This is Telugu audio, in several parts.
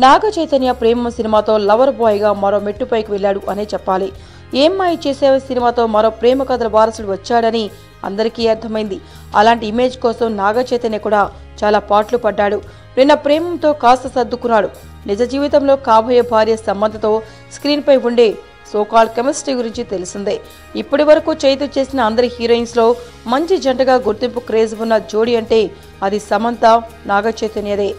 నాగ చైతన్య ప్రేమ సినిమాతో లవర్ బాయ్ గా మరో మెట్టుపైకి వెళ్లాడు అనే చెప్పాలి. ఏం మాయ చేసేవ సినిమాతో మరో ప్రేమ కథల వారసుడు వచ్చాడని అందరికీ అర్థమైంది. అలాంటి ఇమేజ్ కోసం నాగ చైతన్య కూడా చాలా పాట్లు పడ్డాడు. నిన్న ప్రేమంతో కాస్త సర్దుకున్నాడు. నిజ జీవితంలో కాబోయే భార్య సమంతతో స్క్రీన్ పై ఉండే సోకాల్ కెమిస్ట్రీ గురించి తెలిసిందే. ఇప్పటి వరకు చైతు చేసిన అందరి హీరోయిన్స్ లో మంచి జంటగా గుర్తింపు క్రేజ్ ఉన్న జోడీ అంటే అది సమంత, నాగ చైతన్యదే.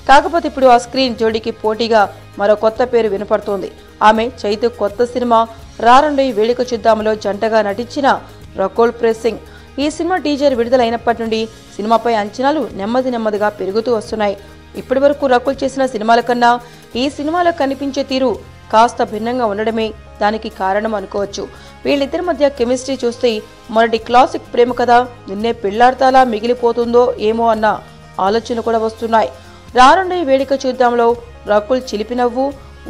కాకపోతే ఇప్పుడు ఆ స్క్రీన్ జోడీకి పోటీగా మరో కొత్త పేరు వినపడుతోంది. ఆమె చైతు కొత్త సినిమా రారండోయి వేడుక చూద్దాంలో జంటగా నటించిన రకుల్ ప్రీత్ సింగ్. ఈ సినిమా టీజర్ విడుదలైనప్పటి నుండి సినిమాపై అంచనాలు నెమ్మదిగా పెరుగుతూ వస్తున్నాయి. ఇప్పటి వరకు రకుల్ చేసిన సినిమాల కన్నా ఈ సినిమాలో కనిపించే తీరు కాస్త భిన్నంగా ఉండడమే దానికి కారణం అనుకోవచ్చు. వీళ్ళిద్దరి మధ్య కెమిస్ట్రీ చూస్తే మొదటి క్లాసిక్ ప్రేమ కథ నిన్నే పెళ్లాడతాలా మిగిలిపోతుందో ఏమో అన్న ఆలోచన కూడా వస్తున్నాయి. రానుండే వేడుక చూద్దాంలో రకుల్ చిలిపి నవ్వు,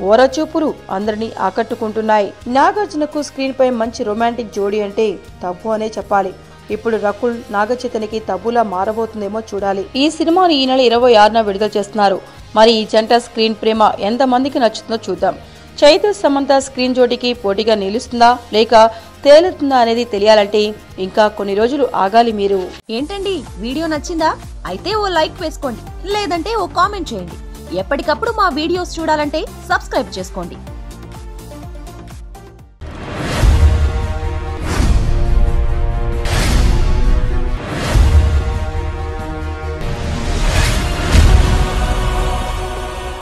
ఓరచూపులు అందరినీ ఆకట్టుకుంటున్నాయి. నాగార్జునకు స్క్రీన్ పై మంచి రొమాంటిక్ జోడీ అంటే తబ్బు అనే చెప్పాలి. ఇప్పుడు రకుల్ నాగ చైతన్యకి తబ్బులా మారబోతుందేమో చూడాలి. ఈ సినిమాని ఈ నెల 26న విడుదల చేస్తున్నారు. మరి ఈ జంట స్క్రీన్ ప్రేమ ఎంత మందికి నచ్చుతుందో చూద్దాం. చైతు సమంత స్క్రీన్ జోడీకి పోటీగా నిలుస్తుందా లేక తేలుతుందా అనేది తెలియాలంటే ఇంకా కొన్ని రోజులు ఆగాలి. మీరు ఏంటండి, వీడియో నచ్చిందా? అయితే ఓ లైక్ వేసుకోండి, లేదంటే ఓ కామెంట్ చేయండి. ఎప్పటికప్పుడు మా వీడియోస్ చూడాలంటే సబ్స్క్రైబ్ చేసుకోండి.